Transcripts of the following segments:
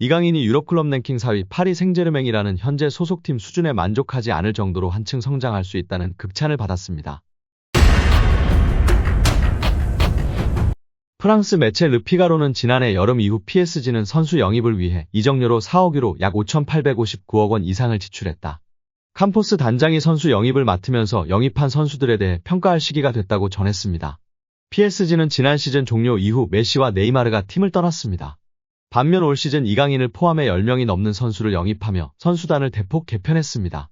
이강인이 유럽클럽 랭킹 4위 파리 생제르맹이라는 현재 소속팀 수준에 만족하지 않을 정도로 한층 성장할 수 있다는 극찬을 받았습니다. 프랑스 매체 르피가로는 지난해 여름 이후 PSG는 선수 영입을 위해 이적료로 4억 유로 약 5,859억 원 이상을 지출했다. 캄포스 단장이 선수 영입을 맡으면서 영입한 선수들에 대해 평가할 시기가 됐다고 전했습니다. PSG는 지난 시즌 종료 이후 메시와 네이마르가 팀을 떠났습니다. 반면 올 시즌 이강인을 포함해 10명이 넘는 선수를 영입하며 선수단을 대폭 개편했습니다.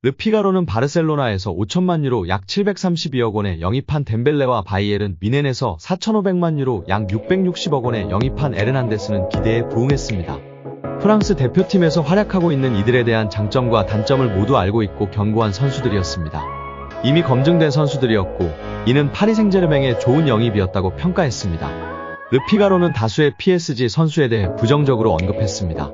르피가로는 바르셀로나에서 5천만 유로 약 732억 원에 영입한 덴벨레와 바이에른 미넨에서 4,500만 유로 약 660억 원에 영입한 에르난데스는 기대에 부응했습니다. 프랑스 대표팀에서 활약하고 있는 이들에 대한 장점과 단점을 모두 알고 있고 견고한 선수들이었습니다. 이미 검증된 선수들이었고 이는 파리 생제르맹의 좋은 영입이었다고 평가했습니다. 르피가로는 다수의 PSG 선수에 대해 부정적으로 언급했습니다.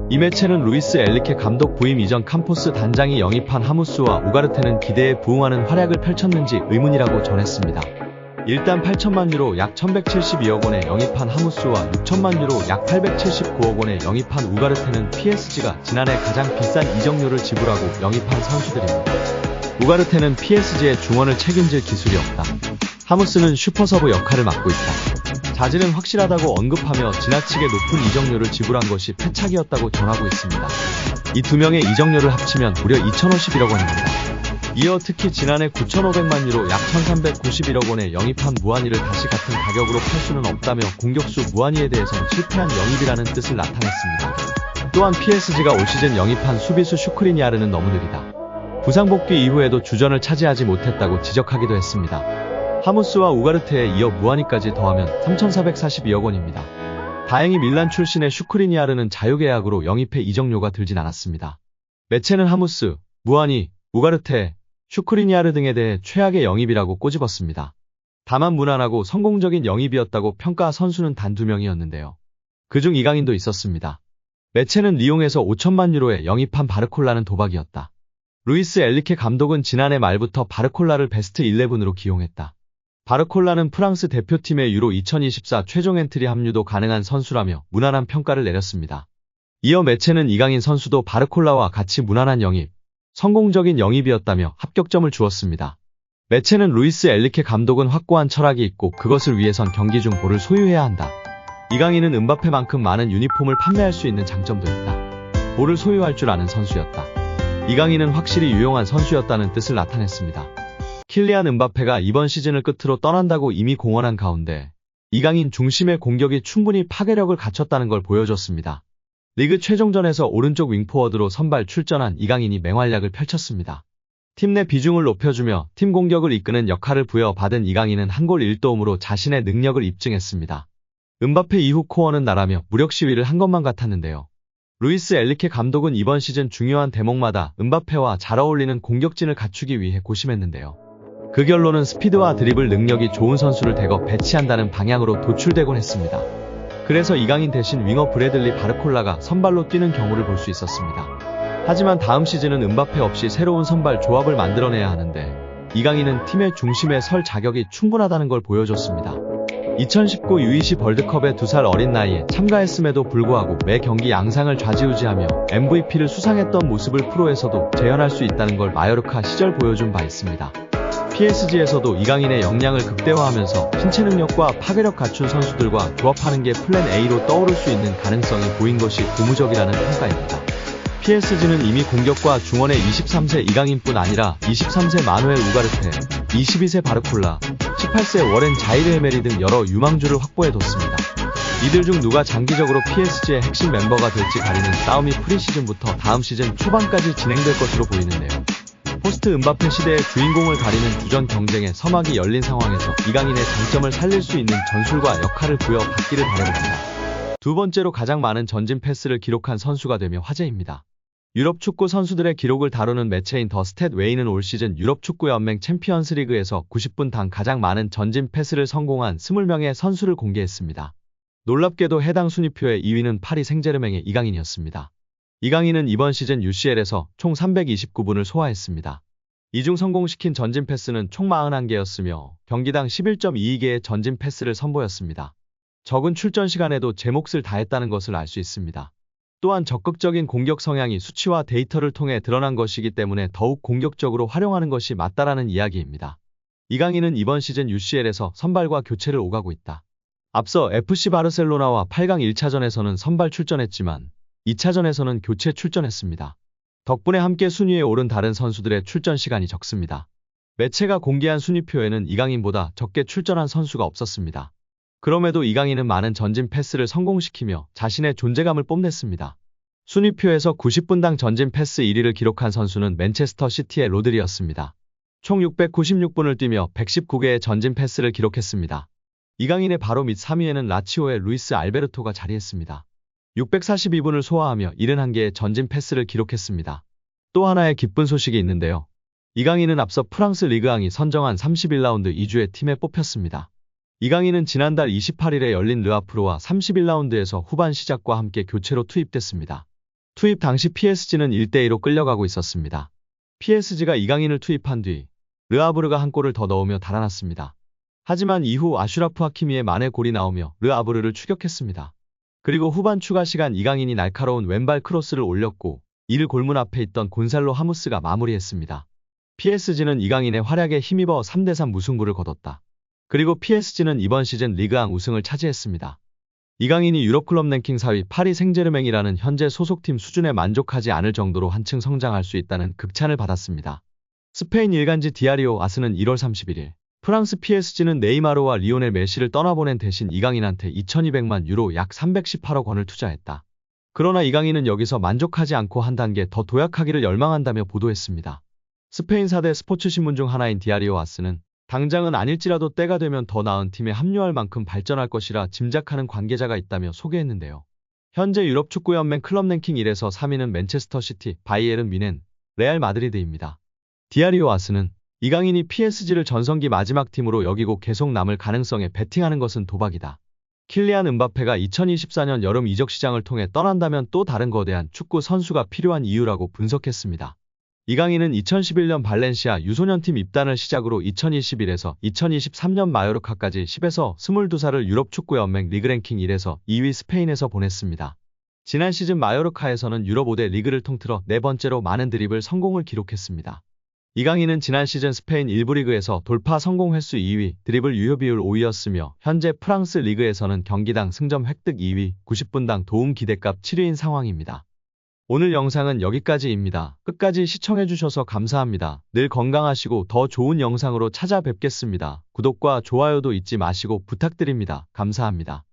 이 매체는 루이스 엔리케 감독 부임 이전 캄포스 단장이 영입한 하무스와 우가르테는 기대에 부응하는 활약을 펼쳤는지 의문이라고 전했습니다. 일단 8천만 유로 약 1,172억 원에 영입한 하무스와 6천만 유로 약 879억 원에 영입한 우가르테는 PSG가 지난해 가장 비싼 이적료를 지불하고 영입한 선수들입니다. 우가르테는 PSG의 중원을 책임질 기술이 없다. 하무스는 슈퍼서브 역할을 맡고 있다. 자질은 확실하다고 언급하며 지나치게 높은 이적료를 지불한 것이 패착이었다고 전하고 있습니다. 이 두 명의 이적료를 합치면 무려 2,051억 원입니다. 이어 특히 지난해 9,500만 유로 약 1,391억 원에 영입한 무아니를 다시 같은 가격으로 팔 수는 없다며 공격수 무아니에 대해선 실패한 영입이라는 뜻을 나타냈습니다. 또한 PSG가 올 시즌 영입한 수비수 슈크리니아르는 너무 느리다. 부상 복귀 이후에도 주전을 차지하지 못했다고 지적하기도 했습니다. 하무스와 우가르테에 이어 무아니까지 더하면 3,442억 원입니다. 다행히 밀란 출신의 슈크리니아르는 자유계약으로 영입해 이적료가 들진 않았습니다. 매체는 하무스, 무아니, 우가르테, 슈크리니아르 등에 대해 최악의 영입이라고 꼬집었습니다. 다만 무난하고 성공적인 영입이었다고 평가 선수는 단 2명이었는데요. 그중 이강인도 있었습니다. 매체는 리옹에서 5천만 유로에 영입한 바르콜라는 도박이었다. 루이스 엔리케 감독은 지난해 말부터 바르콜라를 베스트 11으로 기용했다. 바르콜라는 프랑스 대표팀의 유로 2024 최종 엔트리 합류도 가능한 선수라며 무난한 평가를 내렸습니다. 이어 매체는 이강인 선수도 바르콜라와 같이 무난한 영입, 성공적인 영입이었다며 합격점을 주었습니다. 매체는 루이스 엔리케 감독은 확고한 철학이 있고 그것을 위해선 경기 중 볼을 소유해야 한다. 이강인은 음바페만큼 많은 유니폼을 판매할 수 있는 장점도 있다. 볼을 소유할 줄 아는 선수였다. 이강인은 확실히 유용한 선수였다는 뜻을 나타냈습니다. 킬리안 음바페가 이번 시즌을 끝으로 떠난다고 이미 공언한 가운데 이강인 중심의 공격이 충분히 파괴력을 갖췄다는 걸 보여줬습니다. 리그 최종전에서 오른쪽 윙포워드로 선발 출전한 이강인이 맹활약을 펼쳤습니다. 팀 내 비중을 높여주며 팀 공격을 이끄는 역할을 부여받은 이강인은 한 골 1도움으로 자신의 능력을 입증했습니다. 음바페 이후 코어는 나라며 무력 시위를 한 것만 같았는데요. 루이스 엔리케 감독은 이번 시즌 중요한 대목마다 음바페와 잘 어울리는 공격진을 갖추기 위해 고심했는데요. 그 결론은 스피드와 드리블 능력이 좋은 선수를 대거 배치한다는 방향으로 도출되곤 했습니다. 그래서 이강인 대신 윙어 브래들리 바르콜라가 선발로 뛰는 경우를 볼 수 있었습니다. 하지만 다음 시즌은 음바페 없이 새로운 선발 조합을 만들어내야 하는데 이강인은 팀의 중심에 설 자격이 충분하다는 걸 보여줬습니다. 2019 U20 월드컵에 2살 어린 나이에 참가했음에도 불구하고 매 경기 양상을 좌지우지하며 MVP를 수상했던 모습을 프로에서도 재현할 수 있다는 걸 마요르카 시절 보여준 바 있습니다. PSG에서도 이강인의 역량을 극대화하면서 신체 능력과 파괴력 갖춘 선수들과 조합하는 게 플랜 A로 떠오를 수 있는 가능성이 보인 것이 고무적이라는 평가입니다. PSG는 이미 공격과 중원의 23세 이강인뿐 아니라 23세 마누엘 우가르테, 22세 바르콜라, 18세 워렌 자이르 에메리 등 여러 유망주를 확보해뒀습니다. 이들 중 누가 장기적으로 PSG의 핵심 멤버가 될지 가리는 싸움이 프리시즌부터 다음 시즌 초반까지 진행될 것으로 보이는데요. 포스트 음바페 시대의 주인공을 가리는 주전 경쟁의 서막이 열린 상황에서 이강인의 장점을 살릴 수 있는 전술과 역할을 부여받기를 바라봅니다. 두 번째로 가장 많은 전진 패스를 기록한 선수가 되며 화제입니다. 유럽 축구 선수들의 기록을 다루는 매체인 더 스탯 웨이는 올 시즌 유럽 축구 연맹 챔피언스 리그에서 90분당 가장 많은 전진 패스를 성공한 20명의 선수를 공개했습니다. 놀랍게도 해당 순위표의 2위는 파리 생제르맹의 이강인이었습니다. 이강인은 이번 시즌 UCL에서 총 329분을 소화했습니다. 이 중 성공시킨 전진 패스는 총 41개였으며 경기당 11.22개의 전진 패스를 선보였습니다. 적은 출전 시간에도 제 몫을 다했다는 것을 알 수 있습니다. 또한 적극적인 공격 성향이 수치와 데이터를 통해 드러난 것이기 때문에 더욱 공격적으로 활용하는 것이 맞다라는 이야기입니다. 이강인은 이번 시즌 UCL에서 선발과 교체를 오가고 있다. 앞서 FC 바르셀로나와 8강 1차전에서는 선발 출전했지만 2차전에서는 교체 출전했습니다. 덕분에 함께 순위에 오른 다른 선수들의 출전 시간이 적습니다. 매체가 공개한 순위표에는 이강인보다 적게 출전한 선수가 없었습니다. 그럼에도 이강인은 많은 전진 패스를 성공시키며 자신의 존재감을 뽐냈습니다. 순위표에서 90분당 전진 패스 1위를 기록한 선수는 맨체스터 시티의 로드리였습니다. 총 696분을 뛰며 119개의 전진 패스를 기록했습니다. 이강인의 바로 밑 3위에는 라치오의 루이스 알베르토가 자리했습니다. 642분을 소화하며 71개의 전진 패스를 기록했습니다. 또 하나의 기쁜 소식이 있는데요. 이강인은 앞서 프랑스 리그앙이 선정한 31라운드 2주의 팀에 뽑혔습니다. 이강인은 지난달 28일에 열린 르아프르와 31라운드에서 후반 시작과 함께 교체로 투입됐습니다. 투입 당시 PSG는 1대2로 끌려가고 있었습니다. PSG가 이강인을 투입한 뒤 르아브르가 한 골을 더 넣으며 달아났습니다. 하지만 이후 아슈라프 하키미의 만회 골이 나오며 르아브르를 추격했습니다. 그리고 후반 추가 시간 이강인이 날카로운 왼발 크로스를 올렸고 이를 골문 앞에 있던 곤살로 하무스가 마무리했습니다. PSG는 이강인의 활약에 힘입어 3대3 무승부를 거뒀다. 그리고 PSG는 이번 시즌 리그앙 우승을 차지했습니다. 이강인이 유럽클럽 랭킹 4위 파리 생제르맹이라는 현재 소속팀 수준에 만족하지 않을 정도로 한층 성장할 수 있다는 극찬을 받았습니다. 스페인 일간지 디아리오 아스는 1월 31일 프랑스 PSG는 네이마르와 리오넬 메시를 떠나보낸 대신 이강인한테 2200만 유로 약 318억 원을 투자했다. 그러나 이강인은 여기서 만족하지 않고 한 단계 더 도약하기를 열망한다며 보도했습니다. 스페인 4대 스포츠 신문 중 하나인 디아리오 아스는 당장은 아닐지라도 때가 되면 더 나은 팀에 합류할 만큼 발전할 것이라 짐작하는 관계자가 있다며 소개했는데요. 현재 유럽축구연맹 클럽 랭킹 1에서 3위는 맨체스터 시티, 바이에른 뮌헨, 레알 마드리드입니다. 디아리오 아스는 이강인이 PSG를 전성기 마지막 팀으로 여기고 계속 남을 가능성에 베팅하는 것은 도박이다. 킬리안 음바페가 2024년 여름 이적 시장을 통해 떠난다면 또 다른 거대한 축구 선수가 필요한 이유라고 분석했습니다. 이강인은 2011년 발렌시아 유소년팀 입단을 시작으로 2021에서 2023년 마요르카까지 10에서 22살을 유럽축구연맹 리그랭킹 1에서 2위 스페인에서 보냈습니다. 지난 시즌 마요르카에서는 유럽 5대 리그를 통틀어 네 번째로 많은 드리블 성공을 기록했습니다. 이강인은 지난 시즌 스페인 1부 리그에서 돌파 성공 횟수 2위, 드리블 유효 비율 5위였으며 현재 프랑스 리그에서는 경기당 승점 획득 2위, 90분당 도움 기대값 7위인 상황입니다. 오늘 영상은 여기까지입니다. 끝까지 시청해주셔서 감사합니다. 늘 건강하시고 더 좋은 영상으로 찾아뵙겠습니다. 구독과 좋아요도 잊지 마시고 부탁드립니다. 감사합니다.